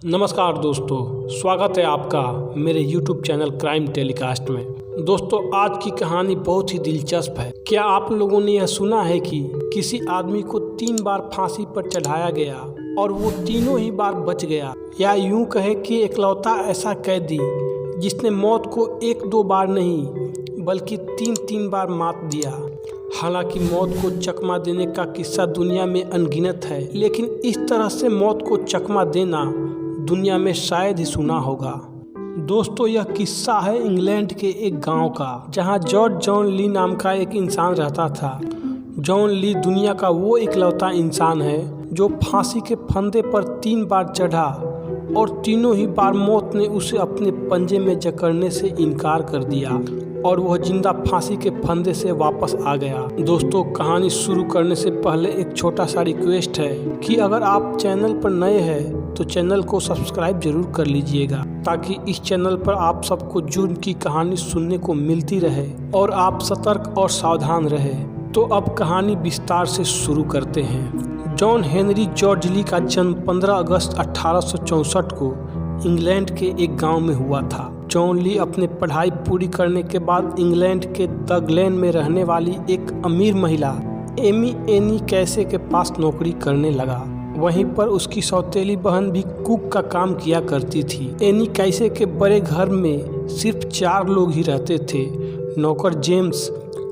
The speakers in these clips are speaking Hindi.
नमस्कार दोस्तों, स्वागत है आपका मेरे YouTube चैनल क्राइम टेलीकास्ट में। दोस्तों, आज की कहानी बहुत ही दिलचस्प है। क्या आप लोगों ने यह सुना है कि किसी आदमी को 3 बार फांसी पर चढ़ाया गया और वो तीनों ही बार बच गया, या यूं कहे कि इकलौता ऐसा कैदी जिसने मौत को 1-2 बार नहीं बल्कि 3-3 बार मात दिया। हालांकि मौत को चकमा देने का किस्सा दुनिया में अनगिनत है, लेकिन इस तरह से मौत को चकमा देना दुनिया में शायद ही सुना होगा। दोस्तों, यह किस्सा है इंग्लैंड के एक गांव का, जहां जॉर्ज जॉन ली नाम का एक इंसान रहता था। जॉन ली दुनिया का वो इकलौता इंसान है जो फांसी के फंदे पर 3 बार चढ़ा और तीनों ही बार मौत ने उसे अपने पंजे में जकड़ने से इनकार कर दिया और वह जिंदा फांसी के फंदे से वापस आ गया। दोस्तों, कहानी शुरू करने से पहले एक छोटा सा रिक्वेस्ट है कि अगर आप चैनल पर नए हैं तो चैनल को सब्सक्राइब जरूर कर लीजिएगा, ताकि इस चैनल पर आप सबको जुर्म की कहानी सुनने को मिलती रहे और आप सतर्क और सावधान रहे। तो अब कहानी विस्तार से शुरू करते हैं। जॉन हेनरी जॉर्ज ली का जन्म 15 अगस्त 1864 को इंग्लैंड के एक गांव में हुआ था। जॉन ली अपने पढ़ाई पूरी करने के बाद इंग्लैंड के द ग्लेन में रहने वाली एक अमीर महिला एनी कैसे के पास नौकरी करने लगा। वहीं पर उसकी सौतेली बहन भी कुक का काम किया करती थी। एनी कैसे के बड़े घर में सिर्फ 4 लोग ही रहते थे, नौकर जेम्स,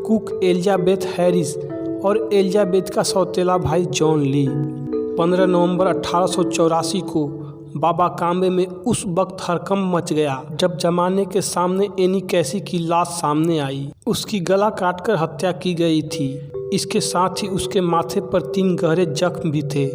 कुक एलिजाबेथ हैरिस और एलिजाबेथ का सौतेला भाई जॉन ली। 15 नवंबर 1884 को बाबा काम्बे में उस वक्त हड़कंप मच गया जब जमाने के सामने एनी कैसी की लाश सामने आई। उसकी गला काटकर हत्या की गई थी। इसके साथ ही उसके माथे पर 3 गहरे जख्म भी थे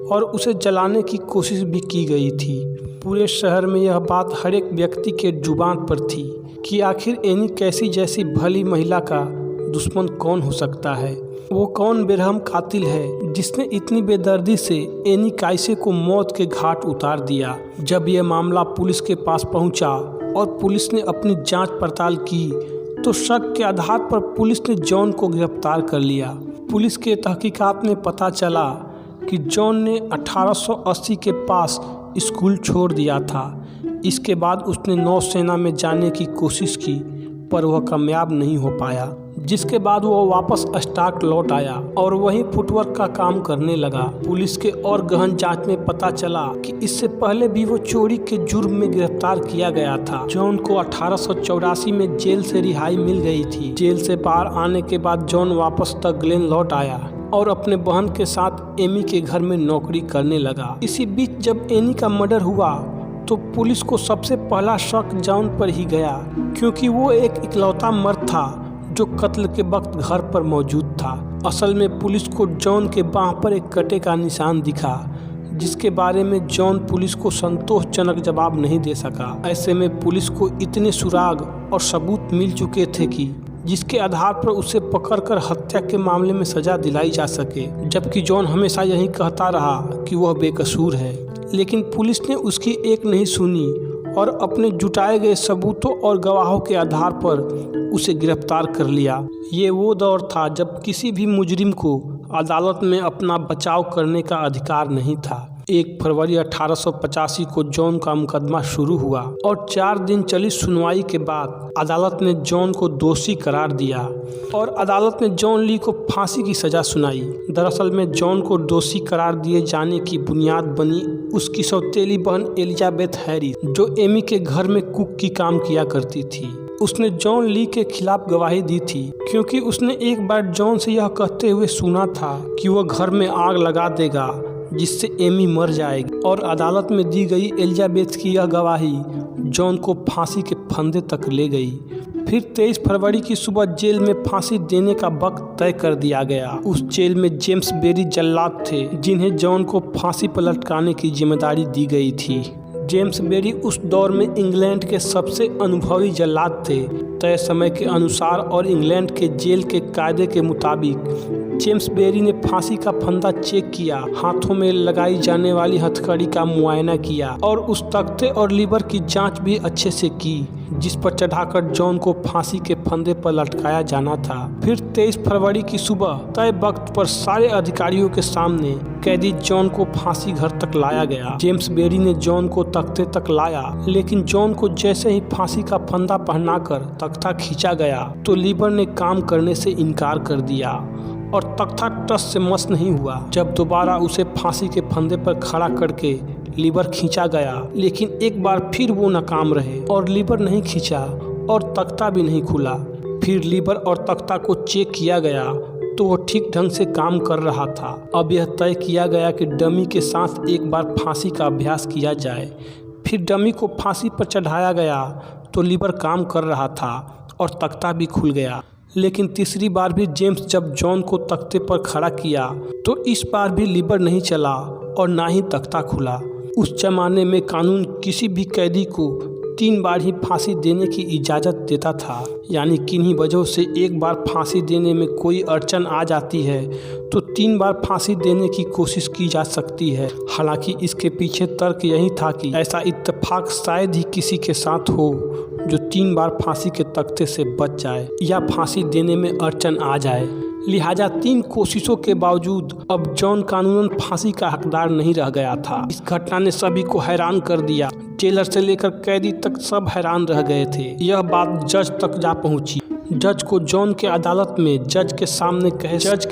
और उसे जलाने की कोशिश भी की गई थी। पूरे शहर में यह बात हर एक व्यक्ति के जुबान पर थी कि आखिर एनी कैसी जैसी भली महिला का दुश्मन कौन हो सकता है। वो कौन बेरहम कातिल है जिसने इतनी बेदर्दी से एनी कैसे को मौत के घाट उतार दिया। जब यह मामला पुलिस के पास पहुंचा और पुलिस ने अपनी जांच पड़ताल की तो शक के आधार पर पुलिस ने जॉन को गिरफ्तार कर लिया। पुलिस के तहकीकात में पता चला कि जॉन ने 1880 के पास स्कूल छोड़ दिया था। इसके बाद उसने नौसेना में जाने की कोशिश की, पर वह कामयाब नहीं हो पाया, जिसके बाद वो वापस स्टार्क लौट आया और वहीं फुटवर्क का काम करने लगा। पुलिस के और गहन जांच में पता चला कि इससे पहले भी वो चोरी के जुर्म में गिरफ्तार किया गया था। जॉन को 1884 में जेल से रिहाई मिल गई थी। जेल से बाहर आने के बाद जॉन वापस द ग्लेन लौट आया और अपने बहन के साथ एमी के घर में नौकरी करने लगा। इसी बीच जब एनी का मर्डर हुआ तो पुलिस को सबसे पहला शक जॉन पर ही गया, क्योंकि वो एक इकलौता मर्द था जो कत्ल के वक्त घर पर मौजूद था। असल में पुलिस को जॉन के बाह पर एक कटे का निशान दिखा, जिसके बारे में जॉन पुलिस को संतोषजनक जवाब नहीं दे सका। ऐसे में पुलिस को इतने सुराग और सबूत मिल चुके थे कि जिसके आधार पर उसे पकड़कर हत्या के मामले में सजा दिलाई जा सके, जबकि जॉन हमेशा यही कहता रहा कि वह बेकसूर है। लेकिन पुलिस ने उसकी एक नहीं सुनी और अपने जुटाए गए सबूतों और गवाहों के आधार पर उसे गिरफ्तार कर लिया। ये वो दौर था जब किसी भी मुजरिम को अदालत में अपना बचाव करने का अधिकार नहीं था। 1 फरवरी 1885 को जॉन का मुकदमा शुरू हुआ और 4 दिन चली सुनवाई के बाद अदालत ने जॉन को दोषी करार दिया और अदालत ने जॉन ली को फांसी की सजा सुनाई। दरअसल में जॉन को दोषी करार दिए जाने की बुनियाद बनी उसकी सौतेली बहन एलिजाबेथ हैरिस, जो एमी के घर में कुक की काम किया करती थी। उसने जॉन ली के खिलाफ गवाही दी थी, क्योंकि उसने एक बार जॉन से यह कहते हुए सुना था कि वह घर में आग लगा देगा जिससे एमी मर जाएगी, और अदालत में दी गई एलिजाबेथ की यह गवाही जॉन को फांसी के फंदे तक ले गई। फिर 23 फरवरी की सुबह जेल में फांसी देने का वक्त तय कर दिया गया। उस जेल में जेम्स बेरी जल्लाद थे, जिन्हें जॉन को फांसी पर लटकाने की जिम्मेदारी दी गई थी। जेम्स बेरी उस दौर में इंग्लैंड के सबसे अनुभवी जल्लाद थे। तय समय के अनुसार और इंग्लैंड के जेल के कायदे के मुताबिक जेम्स बेरी ने फांसी का फंदा चेक किया, हाथों में लगाई जाने वाली हथकड़ी का मुआयना किया और उस तख्ते और लीवर की जांच भी अच्छे से की जिस पर चढ़ाकर जॉन को फांसी के फंदे पर लटकाया जाना था। फिर 23 फरवरी की सुबह तय वक्त पर सारे अधिकारियों के सामने कैदी जॉन को फांसी घर तक लाया गया। जेम्स बेरी ने जॉन को तख्ते तक लाया, लेकिन जॉन को जैसे ही फांसी का फंदा पहनाकर तख्ता खींचा गया तो लीवर ने काम करने से इनकार कर दिया और तख्ता टस से मस नहीं हुआ। जब दोबारा उसे फांसी के फंदे पर खड़ा करके लीवर खींचा गया, लेकिन एक बार फिर वो नाकाम रहे और लीवर नहीं खींचा और तख्ता भी नहीं खुला। फिर लीवर और तख्ता को चेक किया गया तो वो ठीक ढंग से काम कर रहा था। अब यह तय किया गया कि डमी के साथ एक बार फांसी का अभ्यास किया जाए। फिर डमी को फांसी पर चढ़ाया गया तो लीवर काम कर रहा था और तख्ता भी खुल गया। लेकिन तीसरी बार भी जेम्स जब जॉन को तख्ते पर खड़ा किया तो इस बार भी लीवर नहीं चला और ना ही तख्ता खुला। उस जमाने में कानून किसी भी कैदी को 3 बार ही फांसी देने की इजाज़त देता था, यानी किन्हीं वजहों से एक बार फांसी देने में कोई अड़चन आ जाती है तो 3 बार फांसी देने की कोशिश की जा सकती है। हालांकि इसके पीछे तर्क यही था कि ऐसा इत्तेफाक शायद ही किसी के साथ हो जो 3 बार फांसी के तख्ते से बच जाए या फांसी देने में अड़चन आ जाए। लिहाजा 3 कोशिशों के बावजूद अब जॉन कानूनन फांसी का हकदार नहीं रह गया था। इस घटना ने सभी को हैरान कर दिया। जेलर से लेकर कैदी तक सब हैरान रह गए थे। यह बात जज तक जा पहुंची। जज को जॉन के अदालत में जज के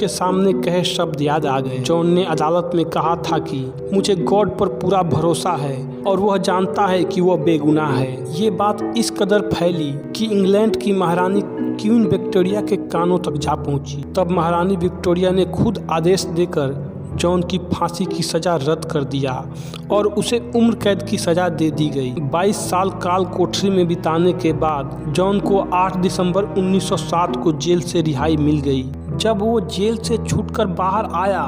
सामने कहे शब्द याद आ गए। जॉन ने अदालत में कहा था कि मुझे गॉड पर पूरा भरोसा है और वह जानता है कि वह बेगुनाह है। ये बात इस कदर फैली कि इंग्लैंड की महारानी क्वीन विक्टोरिया के कानों तक जा पहुंची। तब महारानी विक्टोरिया ने खुद आदेश देकर जॉन की फांसी की सजा रद्द कर दिया और उसे उम्र कैद की सजा दे दी गई। 22 साल काल कोठरी में बिताने के बाद जॉन को 8 दिसंबर 1907 को जेल से रिहाई मिल गई। जब वो जेल से छूटकर बाहर आया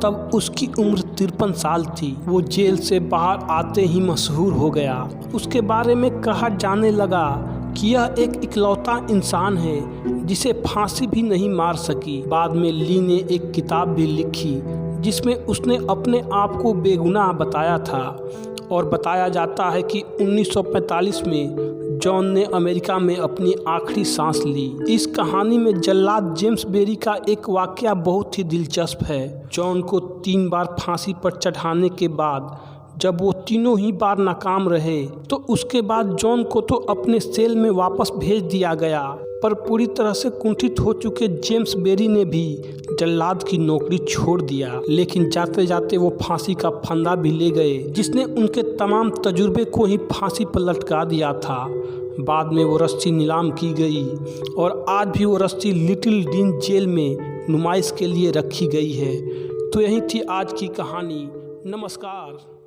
तब उसकी उम्र 53 साल थी। वो जेल से बाहर आते ही मशहूर हो गया। उसके बारे में कहा जाने लगा कि यह एक इकलौता इंसान है जिसे फांसी भी नहीं मार सकी। बाद में ली ने एक किताब भी लिखी जिसमें उसने अपने आप को बेगुनाह बताया था और बताया जाता है कि 1945 में जॉन ने अमेरिका में अपनी आखिरी सांस ली। इस कहानी में जल्लाद जेम्स बेरी का एक वाकया बहुत ही दिलचस्प है। जॉन को 3 बार फांसी पर चढ़ाने के बाद जब वो तीनों ही बार नाकाम रहे तो उसके बाद जॉन को तो अपने सेल में वापस भेज दिया गया, पर पूरी तरह से कुंठित हो चुके जेम्स बेरी ने भी जल्लाद की नौकरी छोड़ दिया। लेकिन जाते जाते वो फांसी का फंदा भी ले गए जिसने उनके तमाम तजुर्बे को ही फांसी पर लटका दिया था। बाद में वो रस्सी नीलाम की गई और आज भी वो रस्सी लिटिल डीन जेल में नुमाइश के लिए रखी गई है। तो यही थी आज की कहानी। नमस्कार।